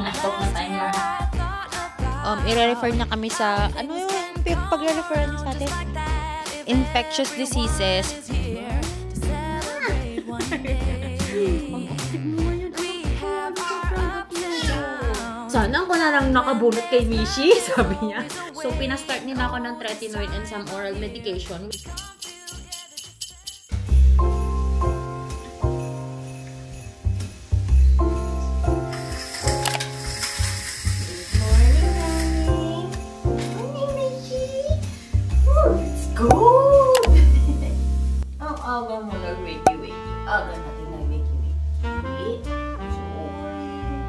Nag-talk na tayong lahat. I-refer niya kami sa, ano yung pag-refer niya sa atin? Infectious diseases. Sana ako na lang nakabunot kay Mishi, sabi niya. So, pinastart nila ako ng tretinoin and some oral medication. Aga mo nag-wiki-wiki. Aga natin nag-wiki-wiki. So,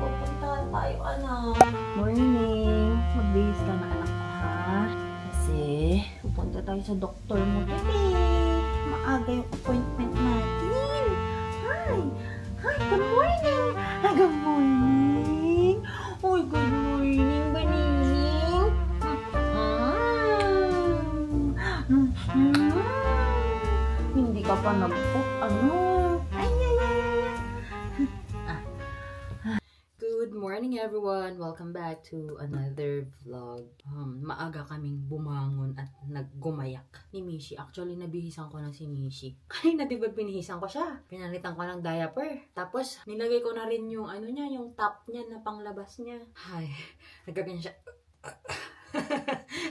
pupunta tayo, anak. Morning. Magbihis ka na anak ko, ha? Kasi, pupunta tayo sa doktor mo today. Maaga yung appointment natin. Hi! Hi, good morning! Hi, good morning! Uy, good morning, Banining! Hindi ka pa nag-cook, ano? Ay, ay, ay, ay. Good morning, everyone! Welcome back to another vlog. Maaga kaming bumangon at naggumayak ni Mishi. Actually, nabihisan ko na si Mishi. Kanina, di ba binihisan ko siya? Pinalitan ko ng diaper. Tapos, nilagay ko na rin yung ano niya, yung top niya na panglabas niya. Ay, nagkaganyan siya.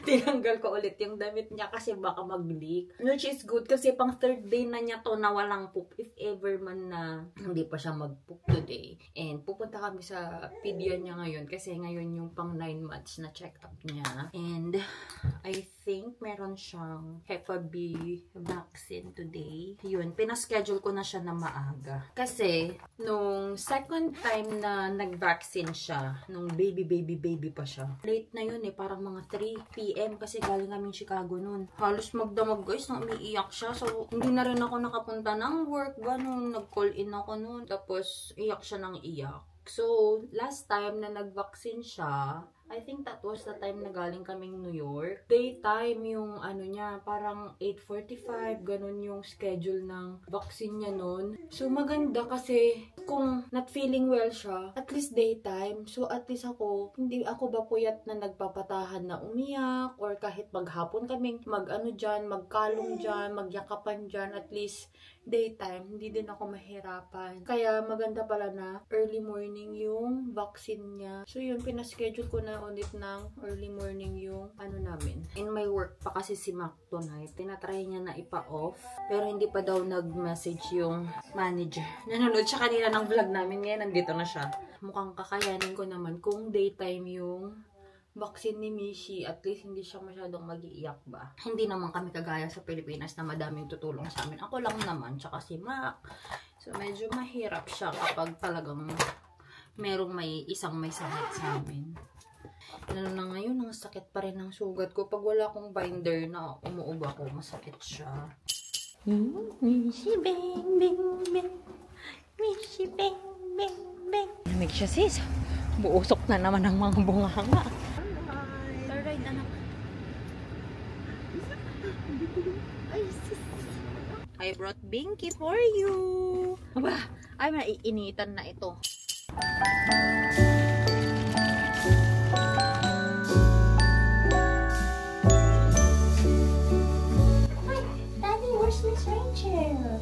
Tinanggal ko ulit yung damit niya kasi baka mag-leak. Which is good kasi pang third day na niya to na walang poop. If ever man na hindi pa siya mag-poop today. And pupunta kami sa pedia niya ngayon kasi ngayon yung pang 9 months na check-up niya. And I think meron siyang Hep B vaccine today. Yun, pinaschedule ko na siya na maaga. Kasi nung second time na nag-vaccine siya, nung baby pa siya. Late na yun parang mga 3 PM kasi galing kami Chicago nun. Halos magdamag guys nang umiiyak siya. So, hindi na rin ako nakapunta ng work. Ganun, nag-call in ako nun. Tapos, iyak siya ng iyak. So, last time na nag-vaccine siya, I think that was the time na galing kaming New York. Daytime yung ano niya, parang 8:45, ganun yung schedule ng vaccine niya nun. So maganda kasi kung not feeling well siya, at least daytime. So at least ako, hindi ako ba puyat na nagpapatahan na umiyak or kahit maghapon kaming mag-ano dyan, magkalong dyan, magyakapan dyan, at least daytime, hindi din ako mahirapan. Kaya maganda pala na early morning yung vaccine niya. So yun, pinaschedule ko na ulit ng early morning yung ano namin. In my work pa kasi si Mac tonight, tinatry niya na ipa-off. Pero hindi pa daw nag-message yung manager. Nanonood siya kanina ng vlog namin. Ngayon, nandito na siya. Mukhang kakayanin ko naman kung daytime yung vaccine ni Mishi, at least hindi siya masyadong mag-iiyak ba. Hindi naman kami kagaya sa Pilipinas na madaming tutulong sa amin. Ako lang naman, tsaka si Mac. So, medyo mahirap siya kapag talagang merong may sakit sa amin. Lalo na ngayon, ang sakit pa rin ng sugat ko. Pag wala akong binder na umuubo ako, masakit siya. Mishi, bang, bang, bang. Mishi, bang, bang, bang. Lamig siya sis. Buusok na naman ang mga bunganga. Alright, anak. Ay, sis. I brought Binky for you. Aba, ay maiinitan na ito. Daddy, where's Miss Rachel?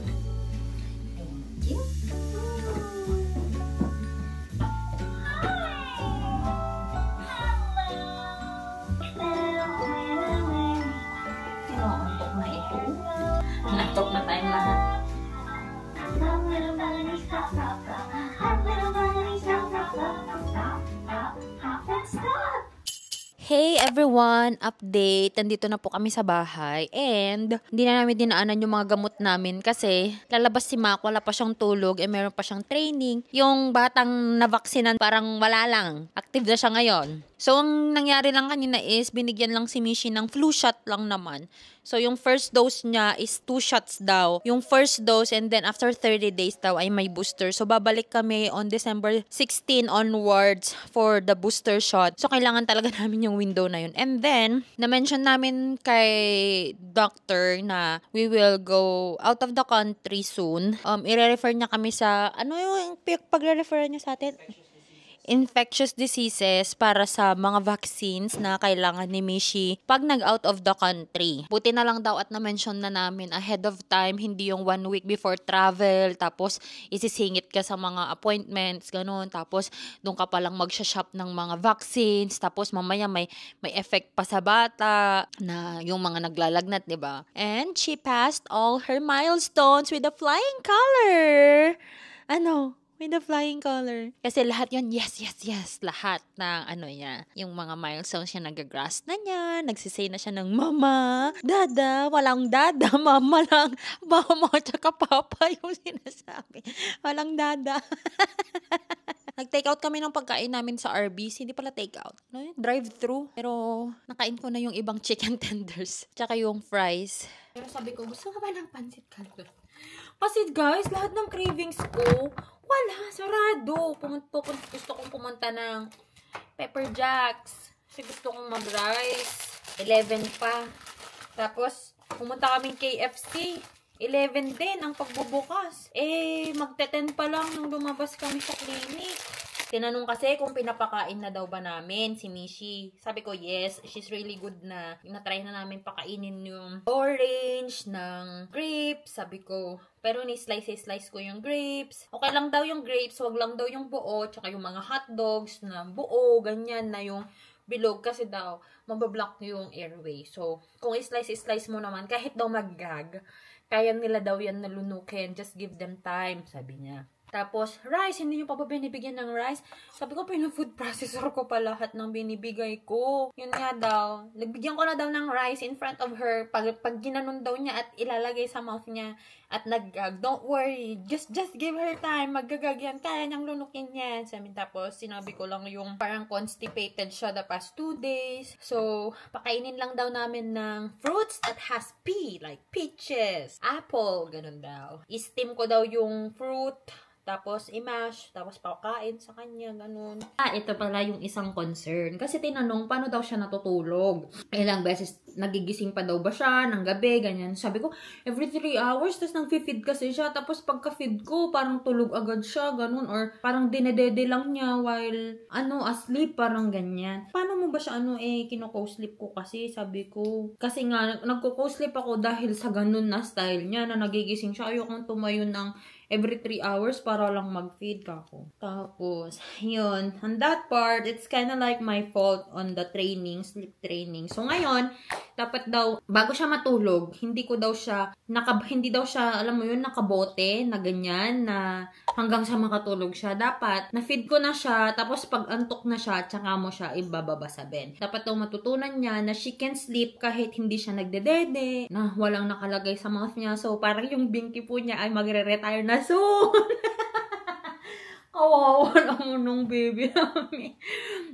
Thank you. Antok na ito. Antok na tayong lahat. Hey everyone! Update! Nandito na po kami sa bahay and hindi na namin dinaanan yung mga gamot namin kasi lalabas si Mac, wala pa siyang tulog and meron pa siyang training. Yung batang na-vaksinan parang wala lang. Active na siya ngayon. So, ang nangyari lang kanina is binigyan lang si Mishi ng flu shot lang naman. So, yung first dose niya is 2 shots daw. Yung first dose and then after 30 days daw ay may booster. So, babalik kami on December 16 onwards for the booster shot. So, kailangan talaga namin yung window na yun. And then, na-mention namin kay doctor na we will go out of the country soon. I-refer niya kami sa, ano yung pag-refer niya sa atin? infectious diseases para sa mga vaccines na kailangan ni Mishi pag nag-out of the country. Buti na lang daw at na-mention na namin ahead of time, hindi yung 1 week before travel, tapos isisingit ka sa mga appointments, ganun. Tapos doon ka palang mag-shop ng mga vaccines, tapos mamaya may effect pa sa bata na yung mga naglalagnat, diba? And she passed all her milestones with a flying color. With a flying color. Kasi lahat yun, yes. Lahat ng niya. Yung mga milestones siya, nag-grass na niya, nagsisay na siya ng mama, dada, walang dada, mama lang, mama, tsaka papa yung sinasabi. Walang dada. Nag-take out kami ng pagkain namin sa Arby's. Hindi pala take out. Drive-thru. Pero nakain ko na yung ibang chicken tenders. Tsaka yung fries. Pero sabi ko, gusto ka ba ng pansit canton? Kasi guys, lahat ng cravings ko, wala, sarado. Gusto kong pumunta ng Pepper Jacks. Kasi gusto kong mag-rice. 11 pa. Tapos, pumunta kaming KFC. 11 din ang pagbubukas. Magte-10 pa lang nung lumabas kami sa clinic. Tinanong kasi kung pinapakain na daw ba namin si Mishi. Sabi ko, yes, she's really good na. Na-try na namin pakainin yung orange ng grapes. Sabi ko, pero ni-slice ko yung grapes. Okay lang daw yung grapes, wag lang daw yung buo. Tsaka yung mga hotdogs na buo, ganyan na yung bilog. Kasi daw, mabablock yung airway. So, kung i-slice mo naman, kahit daw mag-gag, kaya nila daw yan nalunukin. Just give them time, sabi niya. Tapos, rice, hindi nyo pa ba binibigyan ng rice? Sabi ko, pina-food processor ko pa lahat ng binibigay ko. Yun nga daw. Nagbigyan ko na daw ng rice in front of her. Pag ginanon daw niya at ilalagay sa mouth niya at nag-gag, don't worry. Just give her time. Maggagag yan. Kaya niyang lunukin yan. Tapos, sinabi ko lang yung parang constipated siya the past 2 days. So, pakainin lang daw namin ng fruits that has P. Like peaches, apple, ganun daw. I-steam ko daw yung fruit. Tapos, i-mash. Tapos, pakain sa kanya. Ganun. Ito pala yung isang concern. Kasi tinanong, paano daw siya natutulog? Ilang beses, nagigising pa daw ba siya ng gabi? Ganyan. Sabi ko, every 3 hours, tapos nang-feed kasi siya. Tapos, pagka-feed ko, parang tulog agad siya. Ganun. Or, parang dinedede lang niya while, asleep. Parang ganyan. Paano mo ba siya, kino-co-sleep ko kasi? Sabi ko. Kasi nga, nagko-co-sleep ako dahil sa ganun na style niya na nagigising siya. Ayokong tumayo ng every 3 hours para lang mag-feed ka ako. Tapos, yun. On that part, it's kinda like my fault on the training, sleep training. So, ngayon, dapat daw, bago siya matulog, hindi daw siya, alam mo yun, nakabote, na ganyan, na hanggang sa makatulog siya. Dapat, na-feed ko na siya, tapos pag antok na siya, tsaka mo siya ibababa sa bed. Dapat daw matutunan niya na she can sleep kahit hindi siya nagdedede, na walang nakalagay sa mouth niya. So, parang yung binky po niya ay magre-retire na soon. Kawawa naman nung baby namin.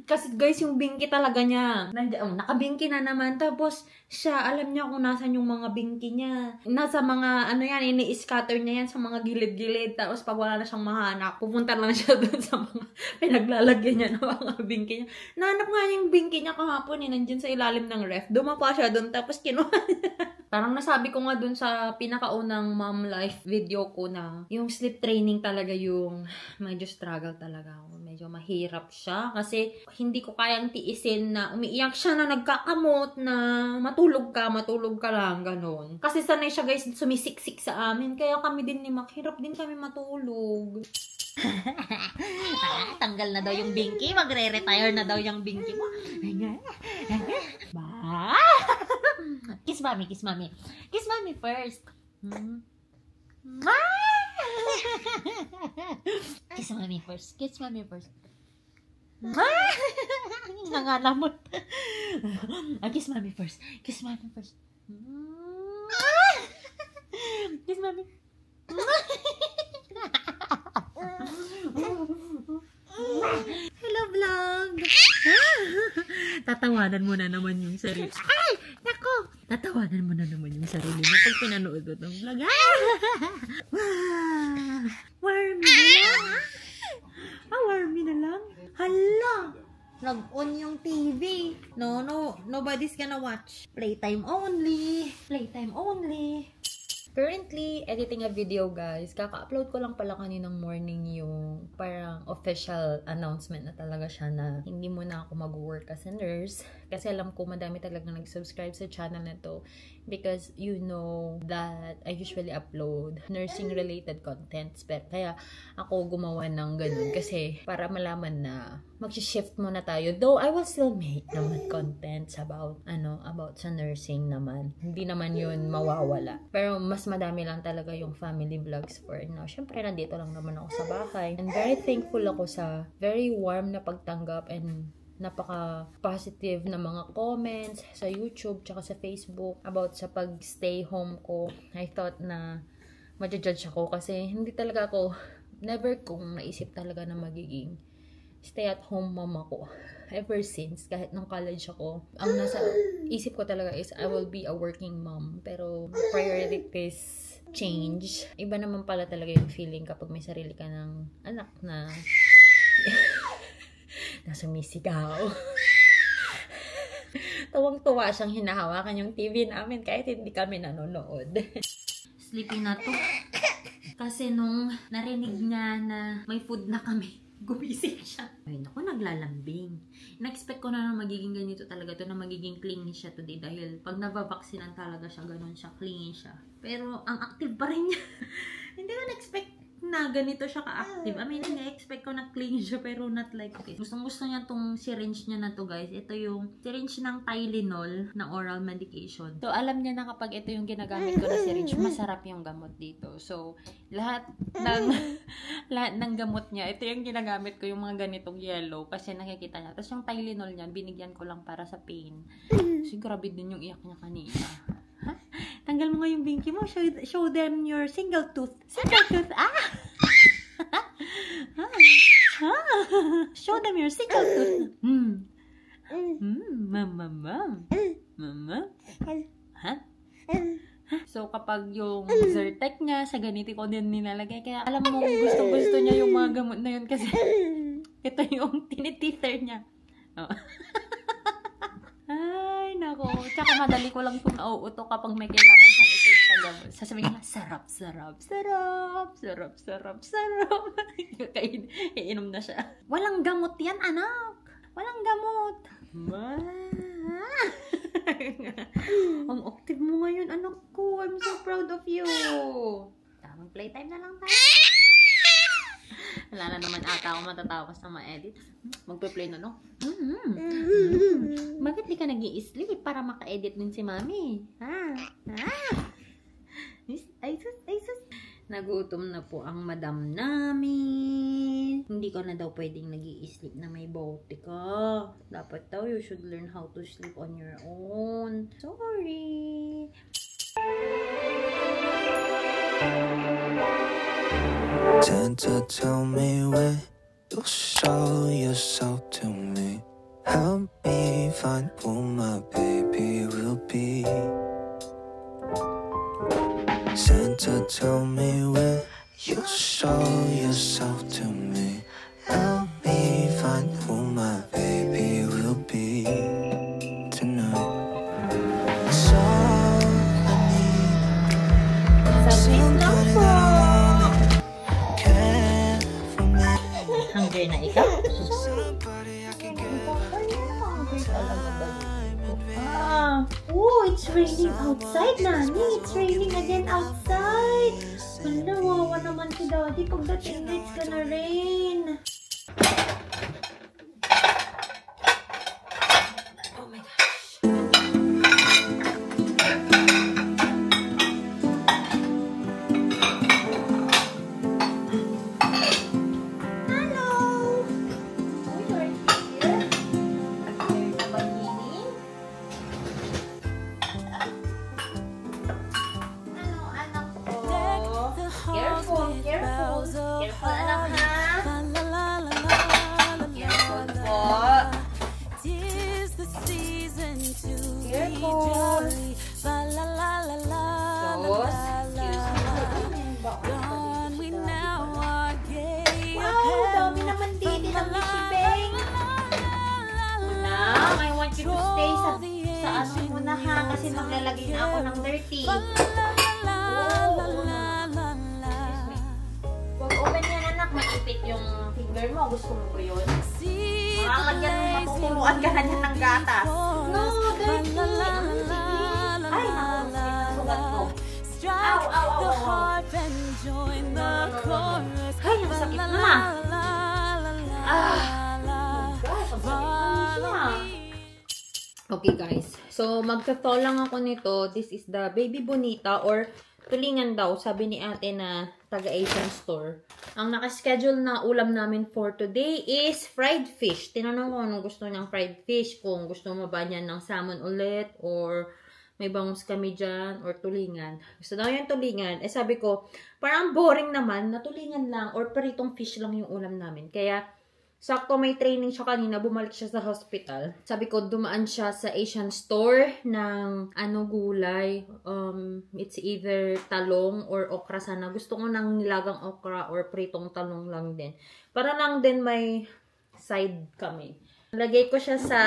Kasi guys, yung binky talaga niya, nakabinky na naman. Tapos, siya, alam niya kung nasan yung mga binky niya. Nasa mga, ini-scatter niya yan sa mga gilid-gilid. Tapos, pag wala na siyang mahanap, pupunta lang siya dun sa mga pinaglalagyan niya ng mga binky niya. Nahanap nga niya yung binky niya kahapon, nandyan sa ilalim ng ref. Dumapa siya dun, tapos kinuha niya. Parang nasabi ko nga dun sa pinakaunang mom life video ko na yung sleep training talaga yung medyo struggle talaga ako. Medyo mahirap siya kasi hindi ko kayang tiisin na umiiyak siya na nagkakamot na matulog ka lang, ganun. Kasi sanay siya guys, sumisiksik sa amin. Kaya kami din ni Mac, hirap din kami matulog. Tanggal na daw yung binky, magre-retire na daw yung binky mo. Ba? Kiss mommy, kiss mommy. Kiss mommy first. Kiss mommy first. Kiss mommy first. Nangalamot. Kiss mommy first. Kiss mommy first. Kiss mommy. Hello vlog. Tatawanan mo na naman yung sarili. Ay! Nako! Tatawanan mo na naman yung sarili mo pag pinanood mo itong vlog. Wow! Warmy na lang. Warmy na lang. Hala! Nag-on yung TV. No, nobody's gonna watch. Playtime only. Playtime only. Currently, editing a video, guys. Kaka-upload ko lang pala kaninang morning yung parang official announcement na talaga siya na hindi mo na ako mag-work as a nurse. Kasi alam ko madami talagang nag-subscribe sa channel na to because you know that I usually upload nursing-related contents. Pero kaya ako gumawa ng ganun kasi para malaman na mag-shift muna tayo. Though, I will still make naman contents about sa nursing naman. Hindi naman yun mawawala. Pero mas madami lang talaga yung family vlogs for now. Syempre, nandito lang naman ako sa bahay. And very thankful ako sa very warm na pagtanggap and napaka-positive na mga comments sa YouTube tsaka sa Facebook about sa pag-stay home ko. I thought na ma-judge ako kasi hindi talaga ako, never kong naisip talaga na magiging stay-at-home mama ko. Ever since, kahit nung college ako, ang nasa isip ko talaga is I will be a working mom. Pero priorities change. Iba naman pala talaga yung feeling kapag may sarili ka ng anak na na sumisigaw. Tuwang-tuwa siyang hinahawakan yung TV namin kahit hindi kami nanonood. Sleepy na to. Kasi nung narinig niya na may food na kami, gumising siya. Ay, naku, naglalambing. Na-expect ko na magiging ganito talaga to, na magiging clingy siya today dahil pag nabavaksinan talaga siya, ganun siya, clingy siya. Pero, ang active pa rin niya. Hindi ko na-expect na ganito siya ka-active. I mean, na-expect ko na clingy siya, pero not like this. Gustong-gusto niya tong syringe niya na to, guys. Ito yung syringe ng Tylenol na oral medication. So, alam niya na kapag ito yung ginagamit ko na syringe, masarap yung gamot dito. So, lahat ng gamot niya, ito yung ginagamit ko, yung mga ganitong yellow, kasi nakikita niya. Tapos yung Tylenol niya, binigyan ko lang para sa pain. So, grabe din yung iyak niya kanina. Ha? Tanggal mo nga yung binky mo. Show them your single tooth. Single tooth. Show them your single tooth. Mama. Ha? So, kapag yung Zyrtec niya, sa ganito ko din nilalagay. Kaya alam mo, gusto niya yung mga gamot na yun kasi ito yung tinitither niya. Oh. Ay, nako. Tsaka madali ko lang itong nauuto kapag may kailangan siyang i-take na gamot. Sasabihin niya, sarap. Iinom na siya. Walang gamot yan, anak. Walang gamot. Ang active mo ngayon, anak ko. I'm so proud of you. Tamang playtime na lang tayo. Wala na naman ata ako matatapos na ma-edit. Magpe-play na, no? Bakit di ka nag-i-sleep para maka-edit din si mami? Ay sus. Nagutom na po ang madam namin. Hindi ka na daw pwedeng nag-i-sleep na may bote ka. Dapat daw, you should learn how to sleep on your own. Sorry. Tend to tell me when you'll show yourself to me. Help me find who my baby will be. Santa, tell me when you'll show yourself to me. Help me find who my baby will be tonight. That's all I need. Somebody that care for me. Hungry na ikaw? Somebody I can get. Oh, it's raining outside, Nani. It's raining again outside. Nawawa naman si Daddy. Pagdating na, it's gonna rain. Oh my gosh. Hello. We are here. Hello, anak ko. Careful, anak, ha? Careful po. Careful. Wow, dami naman dito ng Mishibeng. Now, I want you to stay sa ano muna, ha? Kasi maglalagay na ako ng dirty. Huwag open yan, anak. Maipit yung finger mo. Gusto mo ba yun? Makalagyan mo, matutuluan ka na yan ng gatas. No, dirty. Ay, nakasugat ko. Ow, ow, ow, ow. Ay, ang sakit na. Okay guys, so magta-thaw lang ako nito. This is the Baby Bonita or tulingan daw, sabi ni ate na taga-Asian store. Ang nakaschedule na ulam namin for today is fried fish. Tinanong ko anong gusto niyang fried fish, kung gusto mo ba niya ng salmon ulit or may bangus kami dyan or tulingan. Gusto daw yung tulingan. Eh sabi ko, parang boring naman na tulingan lang or paritong fish lang yung ulam namin. Kaya sakto may training siya kanina, bumalik siya sa hospital. Sabi ko, dumaan siya sa Asian store ng gulay. It's either talong or okra sana. Gusto ko ng nilagang okra or pritong talong lang din. Para lang din may side kami. Lagay ko siya sa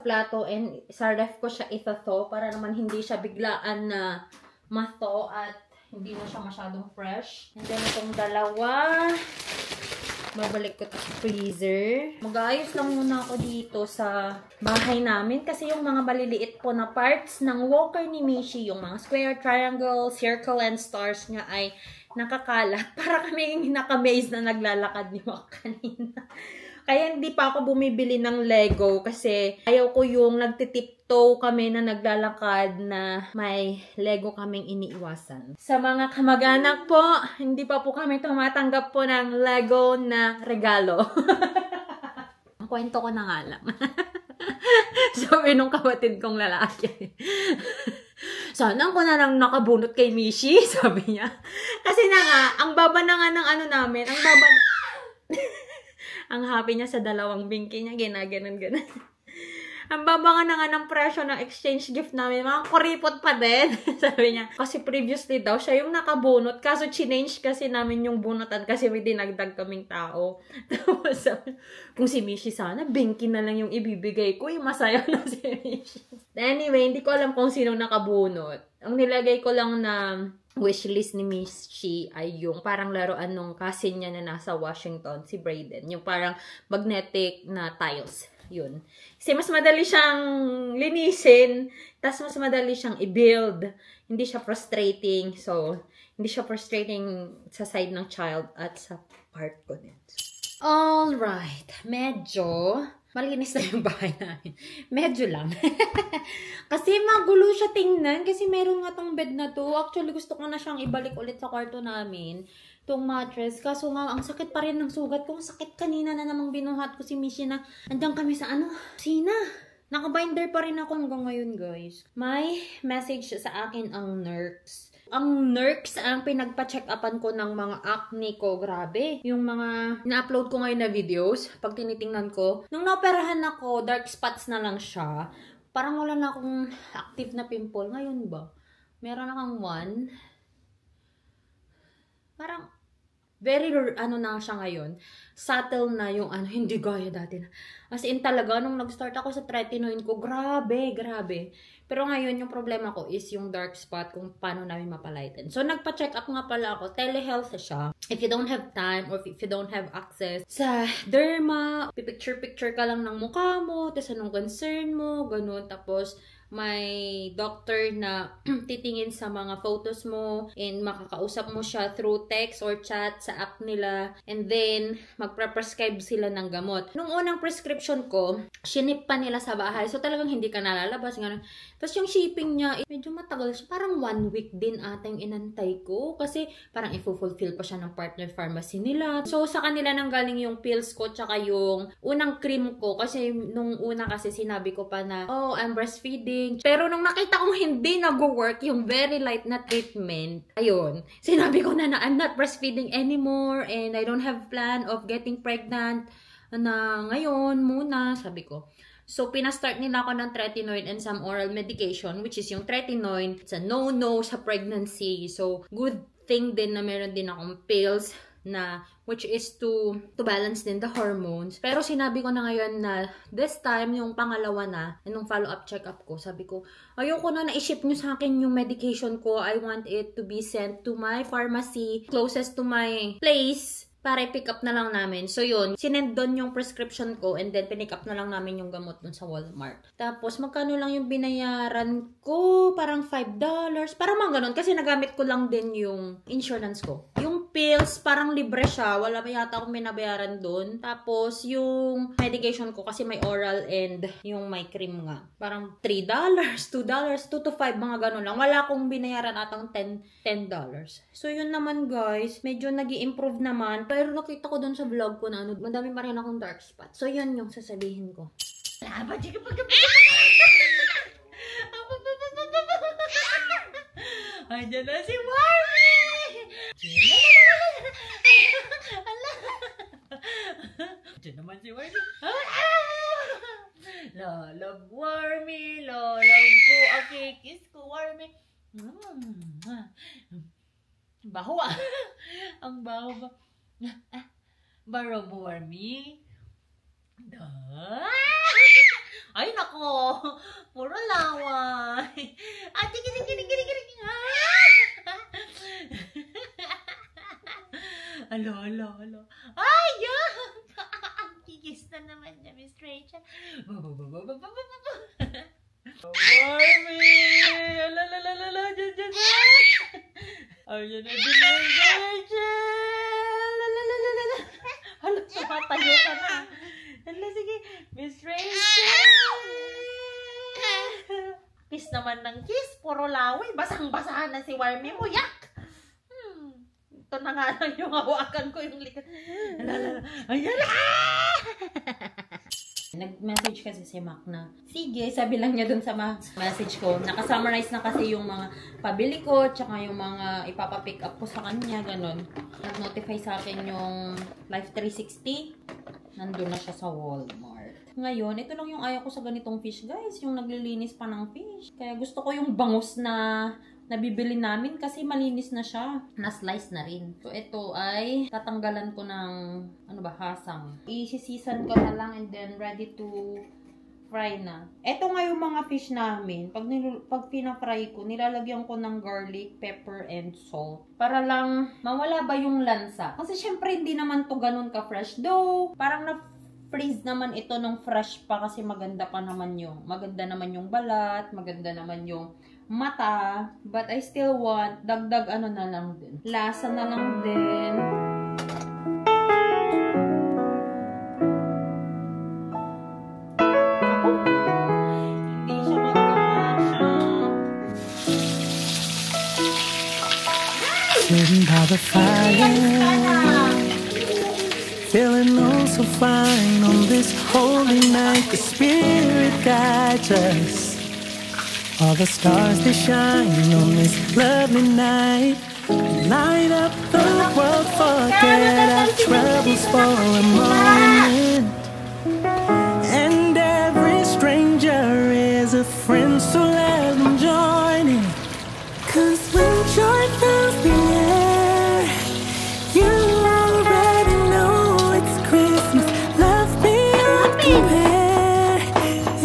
plato and sa ref ko siya ito para naman hindi siya biglaan na matho at hindi na siya masyadong fresh. And then itong dalawa, babalik ko ito sa freezer. Mag-aayos lang muna ako dito sa bahay namin kasi yung mga maliliit po na parts ng walker ni Mishi, yung mga square, triangle, circle, and stars niya ay nakakalat. Para kami nakamaze na naglalakad ni Maka kanina. Kaya hindi pa ako bumibili ng Lego kasi ayaw ko yung nagtitiptoe kami na naglalakad na may Lego kaming iniiwasan. Sa mga kamag-anak po, hindi pa po kami tumatanggap po ng Lego na regalo. Ang kwento ko na nga lang. Sabi nung kapatid kong lalaki. Sana ko na lang nakabunot kay Mishi, sabi niya. Kasi na nga, ang baba na nga ng namin, ang baba ang happy niya sa dalawang binki niya, ginaganon. Ang baba nga ng presyo ng exchange gift namin, mga kuripot pa din. Sabi niya, kasi previously daw, siya yung nakabunot. Kaso chinange kasi namin yung bunutan kasi may dinagdag kaming tao. Tapos sabi, kung si Mishi sana, binki na lang yung ibibigay ko. Yung masaya na si Mishi. Anyway, hindi ko alam kung sino nakabunot. Ang nilagay ko lang na wishlist ni Mishi ay yung parang laruan nung cousin niya na nasa Washington, si Brayden. Yung parang magnetic na tiles. Yun. Kasi mas madali siyang linisin, tas mas madali siyang i-build. Hindi siya frustrating. So, hindi siya frustrating sa side ng child at sa part ko din. Alright. Medyo malinis na yung bahay namin. Medyo lang. Kasi magulo siya tingnan. Kasi meron nga tong bed na to. Actually, gusto ko na siyang ibalik ulit sa kwarto namin. Itong mattress. Kaso nga, ang sakit pa rin ng sugat ko. Ang sakit kanina na namang binuhat ko si Mishi na andang kami sa Sina. Nakabinder pa rin ako hanggang ngayon, guys. May message sa akin ang nurse. Ang nurse ang pinagpa-check-upan ko ng mga acne ko. Grabe. Yung mga na-upload ko ngayon na videos, pag tinitingnan ko, nung naoperahan ako, dark spots na lang siya. Parang wala na akong active na pimple. Ngayon ba? Meron akong one. Parang, very, na siya ngayon. Subtle na yung hindi gaya dati na. As in talaga, nung nag-start ako sa tretinoin ko, grabe. Pero ngayon, yung problema ko is yung dark spot, kung paano namin mapalighten. So, nagpa-check up nga pala ako. Telehealth siya. If you don't have time or if you don't have access sa derma, pipicture-picture ka lang ng mukha mo, tapos anong concern mo, ganun. Tapos, may doctor na titingin sa mga photos mo and makakausap mo siya through text or chat sa app nila and then magpre-prescribe sila ng gamot. Nung unang prescription ko, shinip pa nila sa bahay. So talagang hindi ka nalalabas. Ganun. Tapos yung shipping niya, medyo matagal siya. Parang 1 week din ata yung inantay ko kasi parang i-fulfill pa siya ng partner pharmacy nila. So sa kanila nang galing yung pills ko tsaka yung unang cream ko kasi nung una kasi sinabi ko pa na, oh, I'm breastfeeding. Pero nung nakita kong hindi nag-work yung very light na treatment, ayun, sinabi ko na I'm not breastfeeding anymore and I don't have plan of getting pregnant na ngayon muna, sabi ko. So, pinastart nila ako ng tretinoin and some oral medication, which is yung tretinoin. It's a no-no sa pregnancy. So, good thing din na meron din akong pills na which is to balance din the hormones. Pero sinabi ko na ngayon na this time, yung pangalawa na, nung follow-up check-up ko, sabi ko, ayoko na na-ship nyo sa akin yung medication ko. I want it to be sent to my pharmacy closest to my place para i-pick up na lang namin. So yun, sinend doon yung prescription ko and then pinick up na lang namin yung gamot doon sa Walmart. Tapos magkano lang yung binayaran ko? Parang $5. Parang mga ganun kasi nagamit ko lang din yung insurance ko. Yung pills, parang libre siya. Wala pa yata akong binabayaran doon. Tapos yung medication ko kasi may oral and yung may cream nga. Parang $3, $2, 2 to 5, mga ganun lang. Wala akong binayaran atang $10. So yun naman guys, medyo nag-i-improve naman. Pero nakita ko doon sa vlog ko na madami pa rin akong dark spot. So, yun yung sasabihin ko. Ay, dyan na si Wormy! Dyan naman si Wormy. Lolog Wormy, lolog ko, kiss ko Wormy. Baho ah. Ang baho ba? Baro Wormy. Ay nako, puro laway. Gini. Alo. Ay, yan. Kikis na naman niya, Miss Rachel. Wormy. Ala. Diyan. Ayun na din ang Rachel. Hala, tumatayo ka na. Hala, sige. Miss Rachel. Kiss naman ng kiss. Puro laway. Basang-basahan na si Wormy mo. Yak! Ito na nga lang yung hawakan ko yung likat. Hala. Ayan na! Nag-message kasi si Mac na, sige, sabi lang niya dun sa message ko, nakasummarize na kasi yung mga pabili ko, tsaka yung mga ipapapick up ko sa kanya, ganun. Nag-notify sa akin yung Life 360, nandun na siya sa Walmart. Ngayon, ito lang yung ayaw ko sa ganitong fish, guys, yung naglilinis pa ng fish. Kaya gusto ko yung bangus na nabibili namin kasi malinis na siya. Na-slice na rin. So, ito ay tatanggalan ko ng, hasang. Isisisan ko na lang and then ready to fry na. Ito nga yung mga fish namin. Pag pina-fry ko, nilalagyan ko ng garlic, pepper, and salt. Para lang mawala ba yung lansa. Kasi syempre hindi naman to ganun ka-fresh. Though, parang freeze naman ito nung fresh pa kasi maganda naman yung balat, maganda naman yung mata, but I still want dagdag na lang din. Lasa na lang din. Hindi siya magkakasya. Sitting by the fire, feeling oh so fine on this holy night. The Spirit guides us. All the stars they shine on this lovely night. Light up the world, forget our troubles for a moment. And every stranger is a friend, so let them join in. 'Cause when joy fills the air, you already know it's Christmas. Love beyond compare.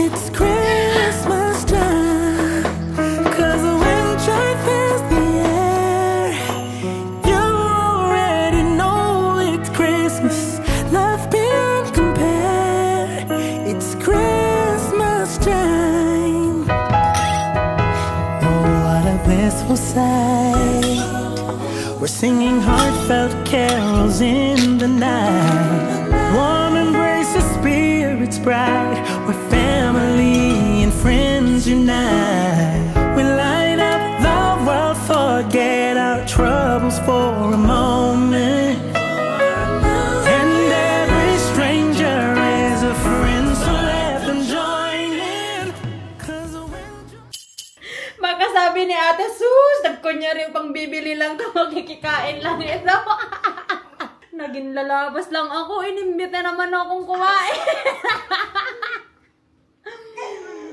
It's Christmas time. Sight. We're singing heartfelt carols in the night. Warm embrace, the Spirit's bright. Where family and friends unite. We light up the world, forget our troubles for a moment. And every stranger is a friend, so let them join in. 'Cause Baka sabi ni Ate Sus, nagkunyari pang bibili lang ito, magkikikain lang ito. Naging lalabas lang ako, inimbita naman akong kumain.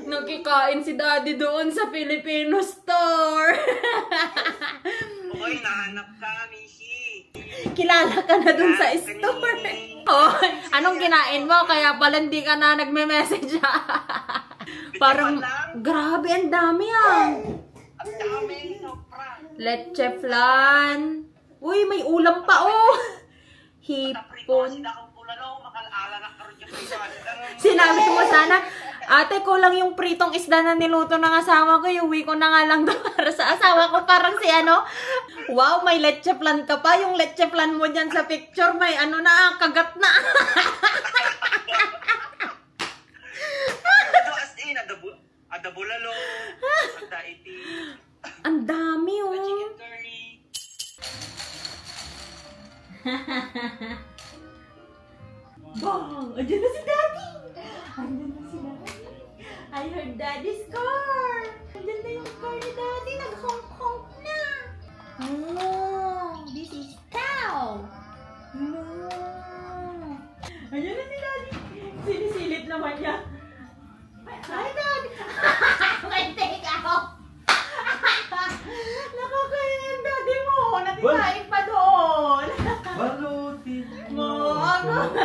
Nagkikain si Daddy doon sa Filipino store. Hoy, nahanap ka, Mishi. Kilala ka na dun sa store. Oh, anong kinain mo? Kaya pala hindi ka na nagme-message. Parang, grabe, ang dami ah. Ang dami, sobra. Leche flan. Uy, may ulam pa oh. Hipon. Sinabi mo sana, ate ko lang yung pritong isda na niluto ng asawa ko, iuwi ko na nga lang doon para sa asawa ko. Parang si ano, wow, may leche flan ka pa. Yung leche flan mo dyan sa picture, may ano na, kagat na. Ada bulalo, ada iti. Ang dami oh. Chicken curry. Bang! Andiyan na si Daddy! Andiyan na si Daddy! I heard Daddy's car! Andiyan na yung car ni Daddy! Nag-honk-honk na! Oh! This is cow! No! Andiyan na si Daddy! Sinisilip naman niya! Hi, Daddy! May take out! Nakakaya yung Daddy mo! Natikain pa doon! Balutin mo ako!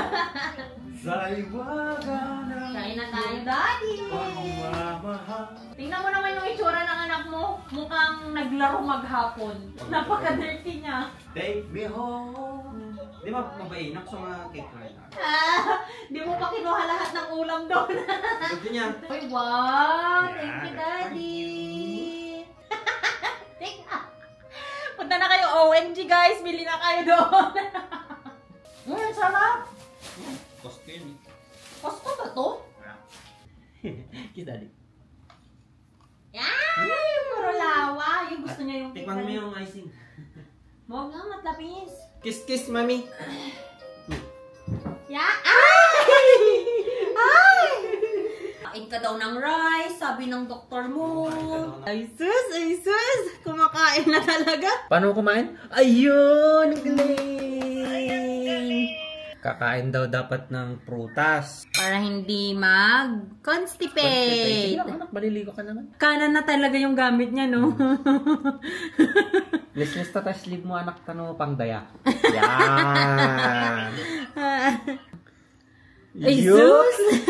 sa iwaga na Kain na tayo, Daddy! pagmamahal. Tingnan mo naman yung itsura ng anak mo. Mukhang naglaro maghapon. Napaka-dirty niya. Take me home. Di ba mabainak sa mga cake na ito? Di mo pa kinuha lahat ng ulam doon. Gusto niya. Uy, wow! Thank you, Daddy! Teka! Punta na kayo OMG, guys! Bili na kayo doon! Ang sarap! Cost ko yun eh. Pasko ba to? Kiss daddy. Ay! Puro lawa! Yung gusto niya yung Tikman mo yung icing. Huwag nga, matlapis. Kiss kiss mami. Yeah? Ay! Ay! Kain ka daw ng rice, sabi ng doktor mo. Ay sus! Ay sus! Kumakain na talaga. Paano kumain? Ayun! Ang galing! Kakain daw dapat ng prutas. Para hindi mag-constipate. Sige lang anak, maliligo ka naman. Kanan na talaga yung gamit niya, no? Listless ta sleeve mo anak tano pang daya. Yan! Ay sus!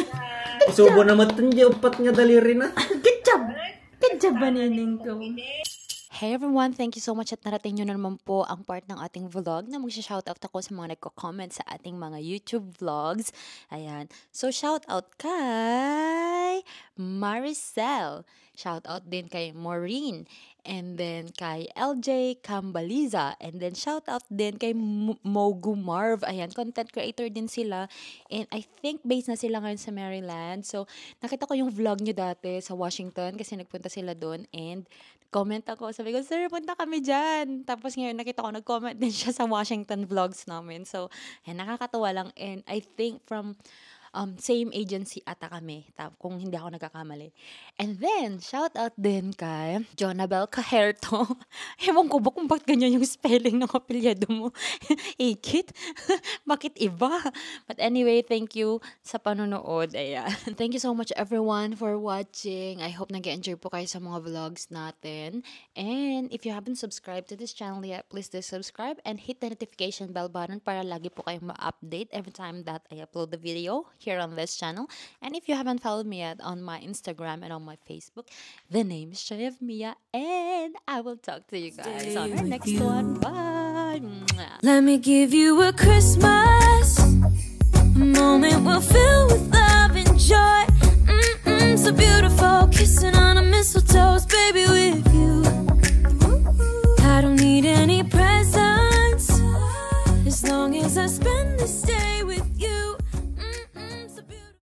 Isubo na matan di upat nga daliri na. Good job! Good job, bananing ko. Hey everyone, thank you so much at narating nyo na naman po ang part ng ating vlog na magsha-shoutout ako sa mga nagko-comment sa ating mga YouTube vlogs. Ayan. So, shoutout kay Maricel. Shoutout din kay Maureen. And then kay LJ Cambaliza. And then shoutout din kay Mogu Marv. Ayan, content creator din sila. And I think based na sila ngayon sa Maryland. So, nakita ko yung vlog nyo dati sa Washington kasi nagpunta sila doon. And comment ako. Sabi ko, sir, punta kami dyan. Tapos ngayon, nakita ko, nag-comment din siya sa Washington vlogs namin. So, ayan, nakakatawa lang. And I think from same agency ata kami, kung hindi ako nagkakamali. And then, shout out din kay Jonabel Caherto. Ewan ko ba kung bakit ganyan yung spelling ng apelyado mo. Ikit? Bakit iba? But anyway, thank you sa panonood. Ayan. Thank you so much everyone for watching. I hope nag-enjoy po kayo sa mga vlogs natin. And if you haven't subscribed to this channel yet, please do subscribe and hit the notification bell button para lagi po kayong ma-update every time that I upload the video here on this channel. And if you haven't followed me yet on my Instagram and on my Facebook, the name is Shayef Mia, and I will talk to you guys on our next one. Bye! Let me give you a Christmas, a moment we'll fill with